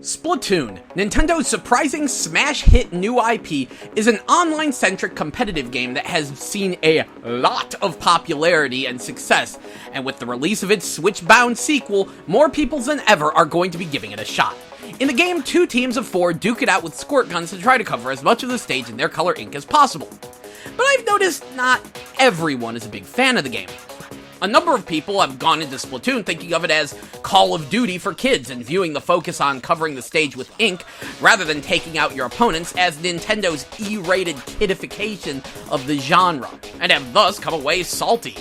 Splatoon, Nintendo's surprising smash hit new IP, is an online-centric competitive game that has seen a lot of popularity and success, and with the release of its Switch-bound sequel, more people than ever are going to be giving it a shot. In the game, 2 teams of 4 duke it out with squirt guns to try to cover as much of the stage in their color ink as possible. But I've noticed not everyone is a big fan of the game. A number of people have gone into Splatoon thinking of it as Call of Duty for kids and viewing the focus on covering the stage with ink rather than taking out your opponents as Nintendo's E-rated kidification of the genre, and have thus come away salty.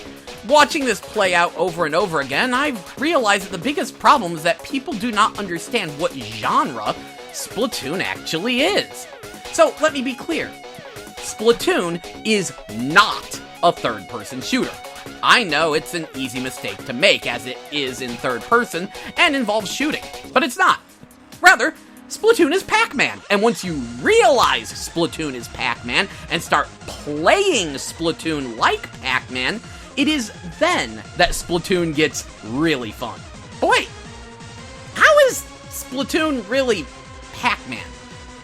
Watching this play out over and over again, I've realized that the biggest problem is that people do not understand what genre Splatoon actually is. So let me be clear. Splatoon is not a third-person shooter. I know it's an easy mistake to make, as it is in third person and involves shooting, but it's not. Rather, Splatoon is Pac-Man, and once you realize Splatoon is Pac-Man and start playing Splatoon like Pac-Man, it is then that Splatoon gets really fun. But wait, how is Splatoon really Pac-Man?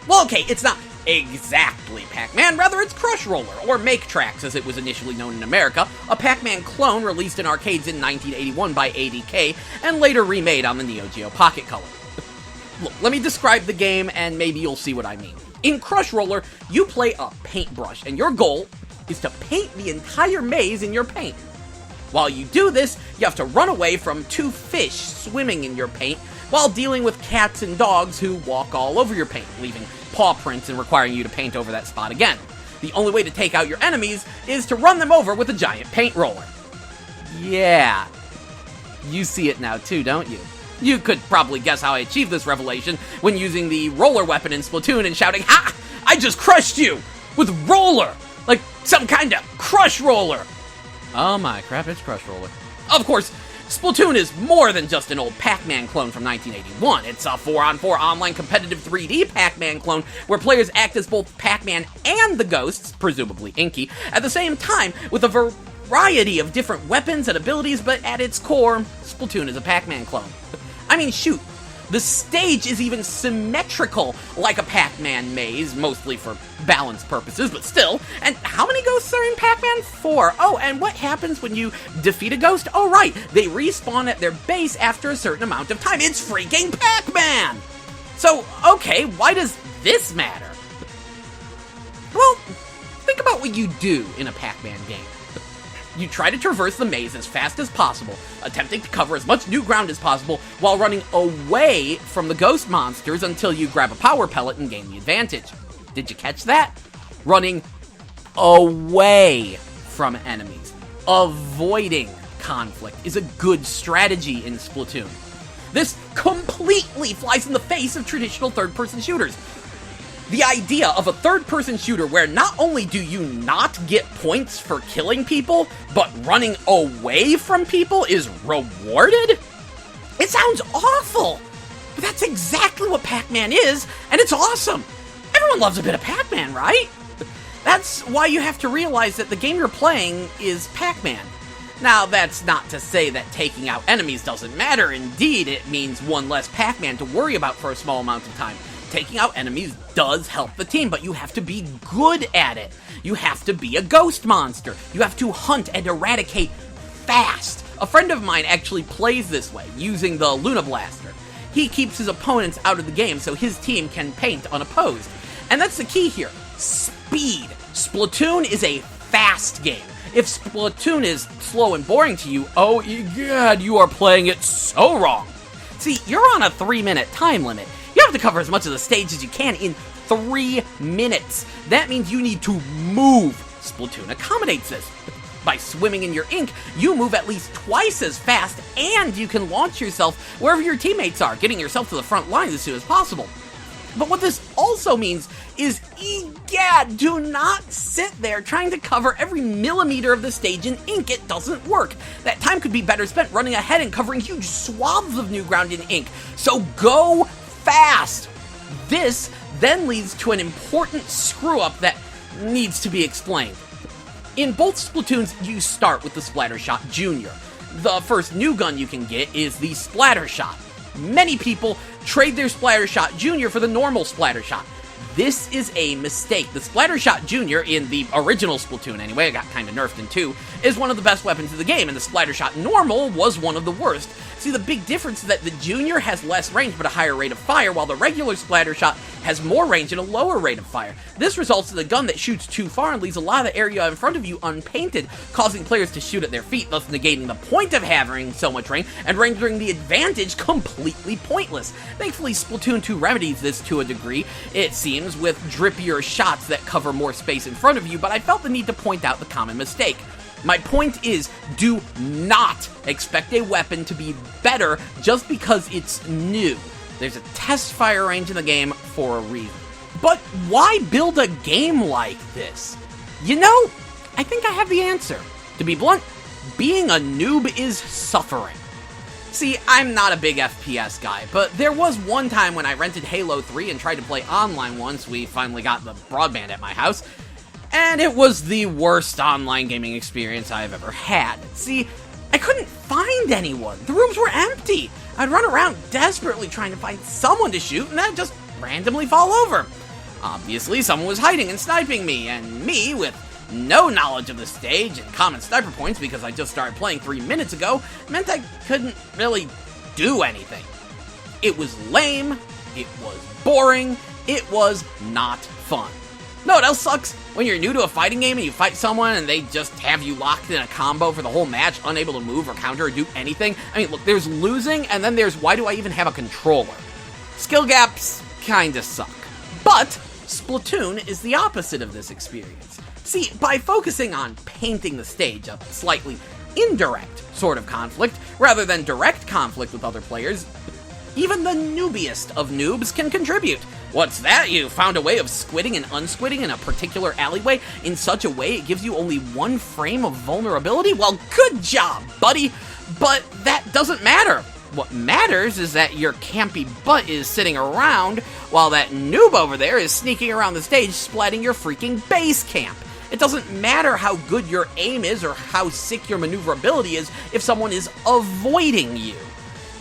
Well, okay, it's not exactly Pac-Man, rather it's Crush Roller, or Make Tracks as it was initially known in America, a Pac-Man clone released in arcades in 1981 by ADK, and later remade on the Neo Geo Pocket Color. Look, let me describe the game and maybe you'll see what I mean. In Crush Roller, you play a paintbrush, and your goal is to paint the entire maze in your paint. While you do this, you have to run away from 2 fish swimming in your paint while dealing with cats and dogs who walk all over your paint, leaving paw prints and requiring you to paint over that spot again. The only way to take out your enemies is to run them over with a giant paint roller. Yeah, you see it now too, don't you? You could probably guess how I achieved this revelation when using the roller weapon in Splatoon and shouting, "Ha! I just crushed you! With roller! Like some kind of crush roller!" Oh my crap, it's Crush Roller. Of course, Splatoon is more than just an old Pac-Man clone from 1981. It's a 4-on-4 online competitive 3D Pac-Man clone where players act as both Pac-Man and the ghosts, presumably Inky, at the same time with a variety of different weapons and abilities, but at its core, Splatoon is a Pac-Man clone. I mean, shoot. The stage is even symmetrical like a Pac-Man maze, mostly for balance purposes, but still. And how many ghosts are in Pac-Man? 4. Oh, and what happens when you defeat a ghost? Oh, right, they respawn at their base after a certain amount of time. It's freaking Pac-Man! So, okay, why does this matter? Well, think about what you do in a Pac-Man game. You try to traverse the maze as fast as possible, attempting to cover as much new ground as possible while running away from the ghost monsters until you grab a power pellet and gain the advantage. Did you catch that? Running away from enemies. Avoiding conflict is a good strategy in Splatoon. This completely flies in the face of traditional third-person shooters. The idea of a third-person shooter where not only do you not get points for killing people, but running away from people is rewarded? It sounds awful! But that's exactly what Pac-Man is, and it's awesome! Everyone loves a bit of Pac-Man, right? That's why you have to realize that the game you're playing is Pac-Man. Now, that's not to say that taking out enemies doesn't matter. Indeed, it means one less Pac-Man to worry about for a small amount of time. Taking out enemies does help the team, but you have to be good at it. You have to be a ghost monster. You have to hunt and eradicate fast. A friend of mine actually plays this way, using the Luna Blaster. He keeps his opponents out of the game so his team can paint unopposed. And that's the key here. Speed. Splatoon is a fast game. If Splatoon is slow and boring to you, oh god, you are playing it so wrong. See, you're on a 3-minute time limit. You have to cover as much of the stage as you can in 3 minutes. That means you need to move. Splatoon accommodates this. By swimming in your ink, you move at least twice as fast, and you can launch yourself wherever your teammates are, getting yourself to the front lines as soon as possible. But what this also means is, egad, do not sit there trying to cover every millimeter of the stage in ink. It doesn't work. That time could be better spent running ahead and covering huge swaths of new ground in ink. So go fast! This then leads to an important screw-up that needs to be explained. In both Splatoons, you start with the Splattershot Jr. The first new gun you can get is the Splattershot. Many people trade their Splattershot Jr. for the normal Splattershot. This is a mistake. The Splattershot Jr., in the original Splatoon anyway, it got kind of nerfed in 2, is one of the best weapons in the game, and the Splattershot Normal was one of the worst. See, the big difference is that the Junior has less range but a higher rate of fire, while the regular Splattershot has more range and a lower rate of fire. This results in a gun that shoots too far and leaves a lot of the area in front of you unpainted, causing players to shoot at their feet, thus negating the point of having so much range and rendering the advantage completely pointless. Thankfully, Splatoon 2 remedies this to a degree, it seems, with drippier shots that cover more space in front of you, but I felt the need to point out the common mistake. My point is, do not expect a weapon to be better just because it's new. There's a test fire range in the game for a reason. But why build a game like this? You know, I think I have the answer. To be blunt, being a noob is suffering. See, I'm not a big FPS guy, but there was one time when I rented Halo 3 and tried to play online once we finally got the broadband at my house, and it was the worst online gaming experience I've ever had. See, I couldn't find anyone. The rooms were empty. I'd run around desperately trying to find someone to shoot, and I'd just randomly fall over. Obviously, someone was hiding and sniping me, and me, with no knowledge of the stage and common sniper points because I just started playing 3 minutes ago, meant I couldn't really do anything. It was lame, it was boring, it was not fun. No, what else sucks? When you're new to a fighting game and you fight someone and they just have you locked in a combo for the whole match, unable to move or counter or do anything. I mean, look, there's losing, and then there's why do I even have a controller? Skill gaps kinda suck. But Splatoon is the opposite of this experience. See, by focusing on painting the stage, a slightly indirect sort of conflict, rather than direct conflict with other players, even the noobiest of noobs can contribute. What's that? You found a way of squidding and unsquidding in a particular alleyway in such a way it gives you only one frame of vulnerability? Well, good job, buddy! But that doesn't matter. What matters is that your campy butt is sitting around while that noob over there is sneaking around the stage splatting your freaking base camp. It doesn't matter how good your aim is or how sick your maneuverability is if someone is avoiding you.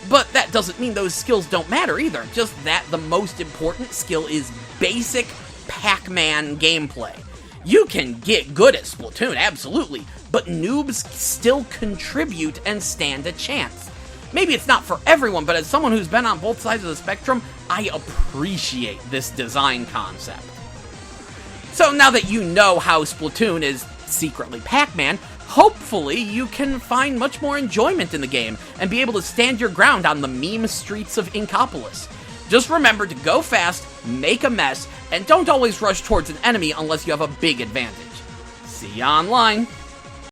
But that doesn't mean those skills don't matter either, just that the most important skill is basic Pac-Man gameplay. You can get good at Splatoon, absolutely, but noobs still contribute and stand a chance. Maybe it's not for everyone, but as someone who's been on both sides of the spectrum, I appreciate this design concept. So now that you know how Splatoon is secretly Pac-Man, hopefully you can find much more enjoyment in the game and be able to stand your ground on the meme streets of Inkopolis. Just remember to go fast, make a mess, and don't always rush towards an enemy unless you have a big advantage. See ya online!